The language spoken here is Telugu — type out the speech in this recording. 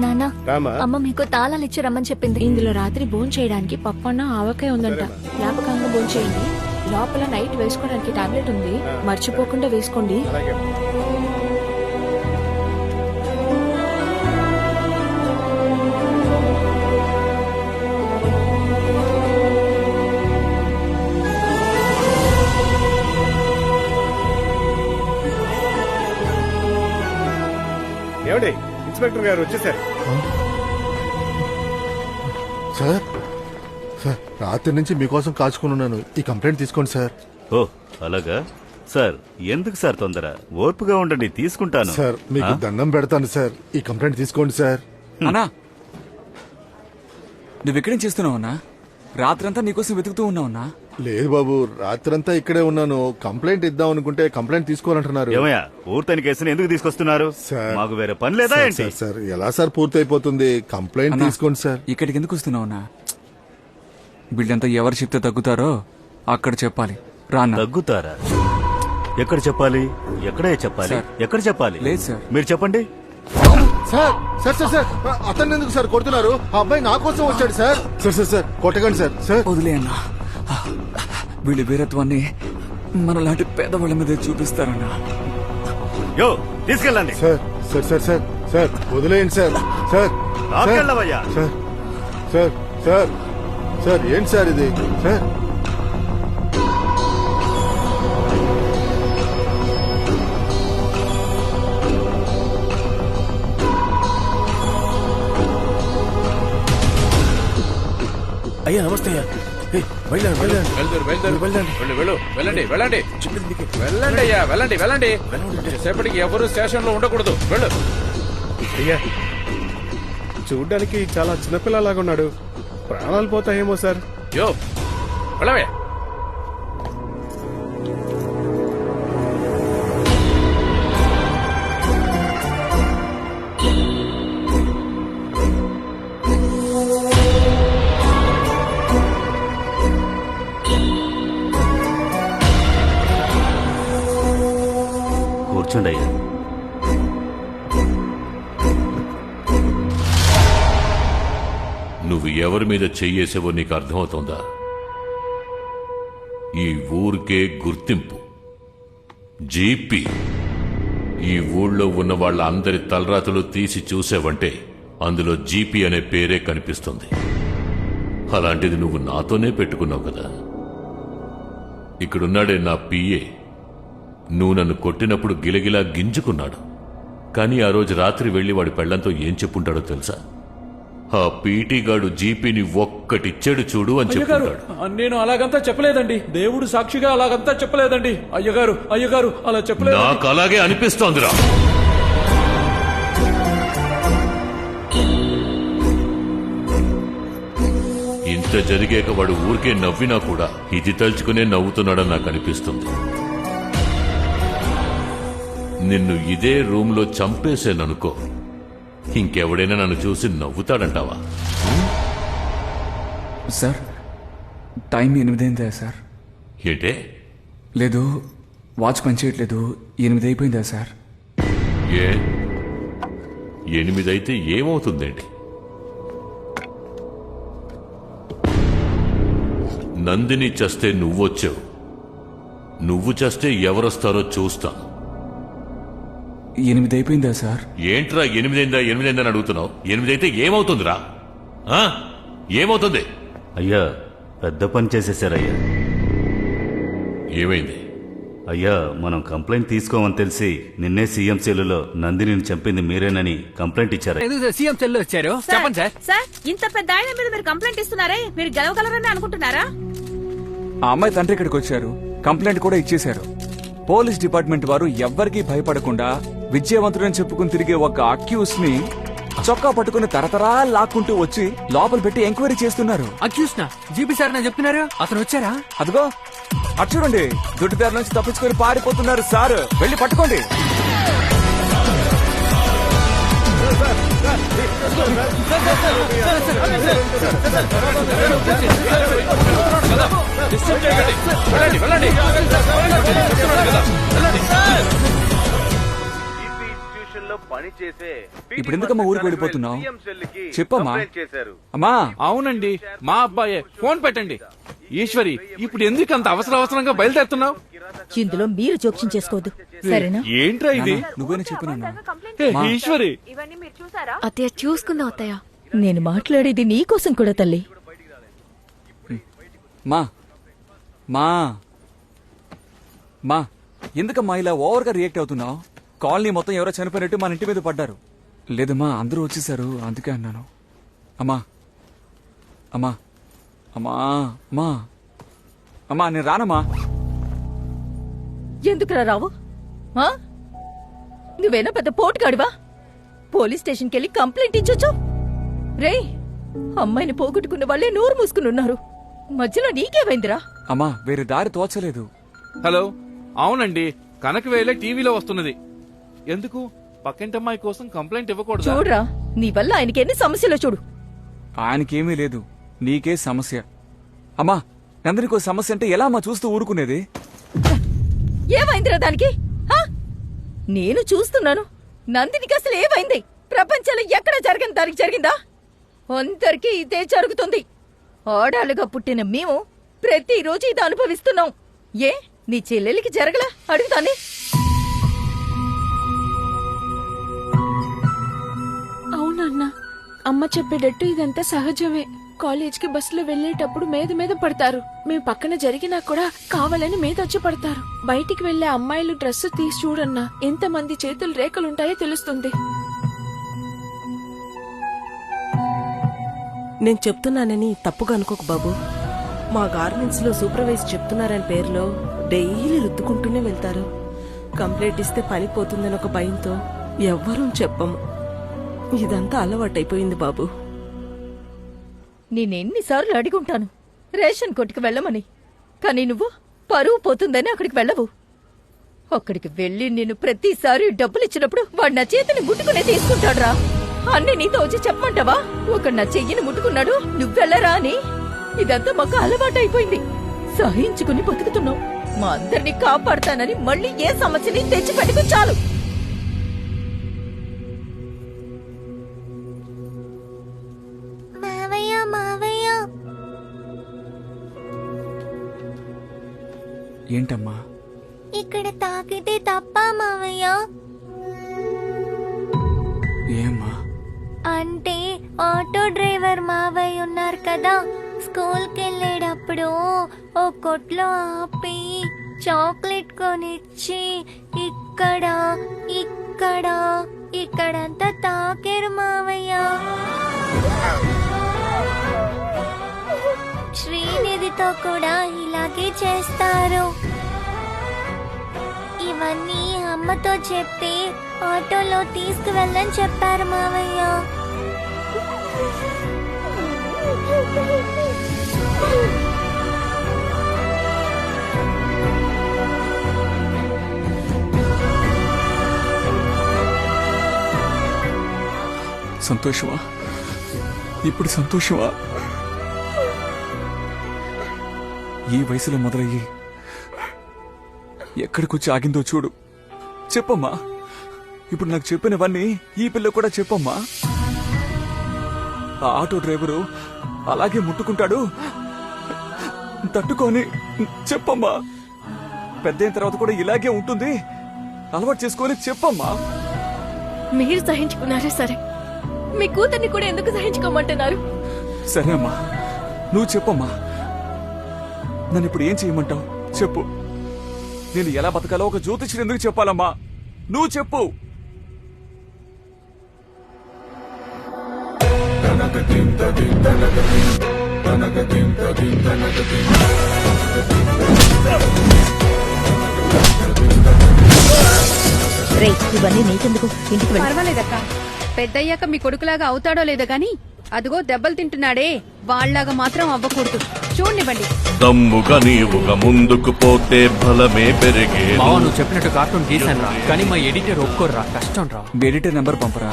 నాన్న రామా అమ్మ మీకు తాళాలు ఇచ్చి రమ్మని చెప్పింది. ఇందులో రాత్రి భోజనం చేయడానికి పప్పన్న ఆవకాయ ఉందంట. జ్ఞాపకంగా భోజనం చేయండి. లోపల నైట్ వేసుకోవడానికి టాబ్లెట్ ఉంది, మర్చిపోకుండా వేసుకోండి. అలాగే ఏమండి ఇన్స్పెక్టర్ గారు వచ్చేసారు. సార్ సార్ రాత్రి నుంచి మీకోసం కాచుకుని ఉన్నాను. ఈ కంప్లైంట్ తీసుకోండి సార్. ఓ అలాగా సార్, ఎందుకు సార్ తొందర? ఓర్పుగా ఉండండి, తీసుకుంటాను. సార్ మీకు దండం పెడతాను సార్. ఈ కంప్లైంట్ తీసుకోండి సార్. అన్నా నువ్వు ఇక్కడేం చేస్తున్నావు అన్నా? రాత్రంతా నీకోసం వెతుకుతూ ఉన్నావున్నా. లేదు బాబు, రాత్రంతా ఇక్కడే ఉన్నాను. కంప్లైంట్ ఇద్దాం అనుకుంటే కంప్లైంట్ తీసుకోవాలంటున్నారు. ఏమయ్యా, పూర్తయిన కేసుని ఎందుకు తీసుకొస్తున్నారు? సార్, మాకు వేరే పని లేదా సార్, ఏంటి? సార్, సార్ ఎలా సార్ పూర్తి అయిపోతుంది? కంప్లైంట్ అన్నా, తీసుకోండి సార్. ఇక్కడికి ఎందుకు వస్తున్నావునా? వీళ్ళంతా ఎవరు చెప్తే తగ్గుతారో అక్కడ చెప్పాలి. రాన్నా. తగ్గుతారా? ఎక్కడ చెప్పాలి? ఎక్కడే చెప్పాలి? సార్. ఎక్కడ చెప్పాలి? లేదు సార్. మీరు చెప్పండి. సార్ సార్ సార్ సార్ అతన్ని ఎందుకు సార్ కొడుతున్నారు? ఆ అబ్బాయి నా కోసం వచ్చాడు సార్. సార్ సార్ సార్ కొట్టకండి సార్. సార్ వదిలే అన్నా, వీళ్ళ వీరత్వాన్ని మనలాంటి పేదవాళ్ళ మీద చూపిస్తారన్నా. యో తీసుకెళ్ళండి. Sir sir sir sir sir వదిలేయండి సార్. సార్ లాక్కెళ్ళవయ్యా. సార్ సార్ సార్ సార్ ఏంటి సార్ ఇది? సార్ అయ్యా నమస్తే అయ్యా. వెళ్ళండి వెళ్ళండి వెళ్ళండి. సేపటికి ఎవరు స్టేషన్ లో ఉండకూడదు. వెళ్ళు. అయ్యా చూడ్డానికి చాలా చిన్నపిల్లలాగా ఉన్నాడు. ప్రాణాలు పోతాయేమో సార్. యో వెళ్ళవే. కూర్చోండి అయ్యా. నువ్వు ఎవరి మీద చెయ్యేసావో నీకు అర్థమవుతోందా? ఈ ఊరికే గుర్తింపు జీపీ. ఈ ఊళ్ళో ఉన్న వాళ్ళ అందరి తలరాతలు తీసి చూసావంటే అందులో జీపీ అనే పేరే కనిపిస్తుంది. అలాంటిది నువ్వు నాతోనే పెట్టుకున్నావు కదా. ఇక్కడున్నాడే నా పిఏ, నువ్వు నన్ను కొట్టినప్పుడు గిలగిలా గింజుకున్నాడు. కానీ ఆ రోజు రాత్రి వెళ్లి వాడి పెళ్లంతో ఏం చెప్పుంటాడో తెలుసా? ఆ పీటీ గాడు జీపీని ఒక్కటిచ్చాడు చూడు అని చెప్పుంటాడు. నేను అలాగంతా చెప్పలేదండి. దేవుడు సాక్షిగా అలాగంతా చెప్పలేదండి. అయ్యగారు అలా చెప్పలేదు. నాకు అలాగే అనిపిస్తోందిరా. ఇంత జరిగాక వాడు ఊరికే నవ్వినా కూడా ఇది తలుచుకునే నవ్వుతున్నాడని నాకు అనిపిస్తుంది. నిన్ను ఇదే రూమ్లో చంపేశాననుకో, ఇంకెవడైనా నన్ను చూసి నవ్వుతాడంటావా? సార్ టైం 8 అయిందా సార్? ఏంటే? లేదు, వాచ్ పనిచేయట్లేదు. 8 అయిపోయిందా సార్? ఏ 8 అయితే ఏమవుతుందేంటి? నందిని చస్తే నువ్వొచ్చావు, నువ్వు చస్తే ఎవరొస్తారో చూస్తాం. 8 అయిపోయిందా సార్? ఏంట్రా 8 అయిందని అడుగుతున్నావు? 8 అయితే ఏమవుతుందిరా? ఏమవుతుంది? అయ్యా పెద్ద పని చేసేసారయ్యా. ఏమైంది? అయ్యా మనం కంప్లైంట్ తీసుకోమని తెలిసి నిన్నే సీఎం సెల్లులో నందినిని చంపింది మీరేనని కంప్లైంట్ ఇచ్చారు. సీఎం సెల్ వచ్చారు. చెప్పండి సార్. సార్ ఇంత పెద్ద ఆయన మీద మీరు కంప్లైంట్ ఇస్తున్నారే, మీరు గెలవగలరని అనుకుంటున్నారా? ఆ అమ్మాయి తండ్రి ఇక్కడికి వచ్చారు, కంప్లైంట్ కూడా ఇచ్చేశారు. పోలీస్ డిపార్ట్మెంట్ వారు ఎవ్వరికీ భయపడకుండా విజయవంతుడని చెప్పుకుని తిరిగే ఒక అక్యూస్ ని చొక్కా పట్టుకుని తరతరా లాక్కుంటూ వచ్చి లోపల పెట్టి ఎంక్వైరీ చేస్తున్నారు. అక్యూస్ నా జీపీ సార్ నా చెప్తున్నారు. అతను వచ్చారా? అదిగో అటు చూడండి, దొడ్డిదారి నుంచి తప్పించుకొని పారిపోతున్నారు. సార్ వెళ్ళి పట్టుకోండి. ఇప్పుడు ఎందుకమ్మా ఊరికి వెళ్ళిపోతున్నావు? చెప్పమ్మా. అమ్మా, అవునండి, మా అబ్బాయే. ఫోన్ పెట్టండి. ఈశ్వరి, ఇప్పుడు ఎందుకు అంత అవసరంగా బయలుదేరుతున్నావు? ఇందులో మీరు జోక్యం చేసుకోవద్దు, సరేనా? ఏంట్రా ఇది? నువ్వేనా చెప్పు నాన్న. హే, ఈశ్వరి, అత్తయ్య చూసుకుందాం అత్తయ్య. నేను మాట్లాడేది నీకోసం కూడా తల్లి. మా మా మా ఎందుకమ్మా ఇలా ఓవర్గా రియాక్ట్ అవుతున్నావు? కాలనీ మొత్తం ఎవరో చనిపోయినట్టు మన ఇంటి మీద పడ్డారు. లేదమ్మా, అందరూ వచ్చేసారు, అందుకే అన్నాను. అమ్మా అమ్మా అమ్మా అమ్మా అమ్మా నేను రానమ్మా. ఎందుకురా రావు? ఆ? నువ్వేనా పెద్ద పోటుగాడివా? పోలీస్ స్టేషన్కి వెళ్ళి కంప్లైంట్ ఇచ్చొచ్చు. రే, అమ్మాయిని పోగొట్టుకున్న వాళ్ళే నోరు మూసుకుని ఉన్నారు, మధ్యలో నీకేమైందిరా? అమ్మా, వేరే దారి తోచలేదు. హలో. అవునండి, కనకవేలే టీవీలో వస్తున్నది. ఎందుకు? పక్కింటమ్మాయి కోసం కంప్లైంట్ ఇవ్వకూడదు. చూడరా, నీ వల్ల ఆయనకి ఎన్ని సమస్యలో చూడు. ఆయనకేమీ లేదు, నీకే సమస్య. అమ్మా, నందరికో సమస్య అంటే ఎలా అమ్మా చూస్తూ ఊరుకునేది? ఏమైందిరా దానికి? ఆ? నేను చూస్తున్నాను. నందినికి అసలు ఏమైంది? ప్రపంచంలో ఎక్కడ జరగని దానికి జరిగిందా? అందరికీ ఇదే జరుగుతుంది. ఆడాలుగా పుట్టిన మేము ప్రతిరోజు ఇది అనుభవిస్తున్నాం. ఏ, నీ చెల్లెలికి జరగలా? అడుగుతానే. అవునన్నా, అమ్మ చెప్పేటట్టు ఇదంతా సహజమే. కాలేజ్కి బస్సులో వెళ్లేటప్పుడు మీద పడతారు. మేము పక్కన జరిగినా కూడా కావాలని మీద వచ్చి పడతారు. బయటికి వెళ్లే అమ్మాయిలు డ్రెస్ తీసి చూడన్నా, ఎంతమంది చేతులు రేఖలుంటాయో తెలుస్తుంది. నేను చెప్తున్నానని తప్పుగా అనుకోకు బాబు. మా గార్మెంట్స్ లో సూపర్వైజ్ చెప్తున్నారని పేరులో డైలీ రుద్దుకుంటూనే వెళ్తారు. కంప్లైంట్ ఇస్తే పని పోతుందని ఒక భయంతో ఎవ్వరూ చెప్పము. ఇదంతా అలవాటైపోయింది బాబు. నేనెన్నిసార్లు అడిగుంటాను రేషన్ కొట్టుకు వెళ్ళమని, కానీ నువ్వు పరువు పోతుందని అక్కడికి వెళ్ళవు. అక్కడికి వెళ్ళి నేను ప్రతిసారి డబ్బులిచ్చినప్పుడు వాడు నా చేతిని ముట్టుకునే తీసుకుంటాడురా. అన్ని నీతో వచ్చి చెప్పమంటావా? ఒక నా చెయ్యిని ముట్టుకున్నాడు, నువ్వెళ్ళరా అని. ఇదంతా మాకు అలవాటైపోయింది. సహించుకుని బతుకుతున్నావు. మా అందరినీ కాపాడతానని మళ్ళీ ఏ సమస్యని తెచ్చిపెట్టుకు చాలు. ఏంటమ్మా? ఇక్కడ తాకితే తప్ప మావయ్య? ఏమ్మా? అంటే ఆటో డ్రైవర్ మావయ్య ఉన్నారు కదా, స్కూల్కి వెళ్ళేటప్పుడు ఓ కొట్లో ఆపి చాక్లెట్ కొనిచ్చి ఇక్కడ ఇక్కడ ఇక్కడంతా తాకేరు మావయ్య. శ్రీనిధితో కూడా ఇలాగే చేస్తారు. ఇవన్నీ అమ్మతో చెప్పి ఆటోలో తీసుకువెళ్ళని చెప్పారు మావయ్య. సంతోషమా? ఇప్పుడు సంతోషమా? ఈ వయసులో మొదలయ్యి ఎక్కడికొచ్చి ఆగిందో చూడు. చెప్పమ్మా, ఇప్పుడు నాకు చెప్పినవన్నీ ఈ పిల్ల కూడా చెప్పమ్మా. ఆ ఆటో డ్రైవరు అలాగే ముట్టుకుంటాడు, తట్టుకొని చెప్పమ్మా. పెద్దయిన తర్వాత కూడా ఇలాగే ఉంటుంది, అలవాటు చేసుకొని చెప్పమ్మా. మీరు సహించుకున్నారే సరే, మీ కూతుర్ని కూడా ఎందుకు సహించుకోమంటున్నారు? సరే అమ్మా, నువ్వు చెప్పమ్మా. నన్ను ఇప్పుడు ఏం చేయమంటావు చెప్పు. నేను ఎలా బతకాలో ఒక జ్యోతిష్యుడు ఎందుకు చెప్పాలమ్మా? నువ్వు చెప్పు. ఇవన్నీ నీకెందుకు? ఇంటికి వెళ్ళి. పర్వాలేదక్క, పెద్దయ్యాక మీ కొడుకులాగా అవుతాడో లేదో గాని అదిగో దెబ్బలు తింటున్నాడే, వాళ్ళలాగా మాత్రం అవ్వకూడదు. చూడండివ్వండి. దమ్ముగా నీవుగా ముందుకు పోతే బలమే పెరిగే. నువ్వు చెప్పినట్టు కార్టూన్ గీసాను రా, కానీ మా ఎడిటర్ ఒప్పుకోర్రా, కష్టం రా. Editor number పంపరా.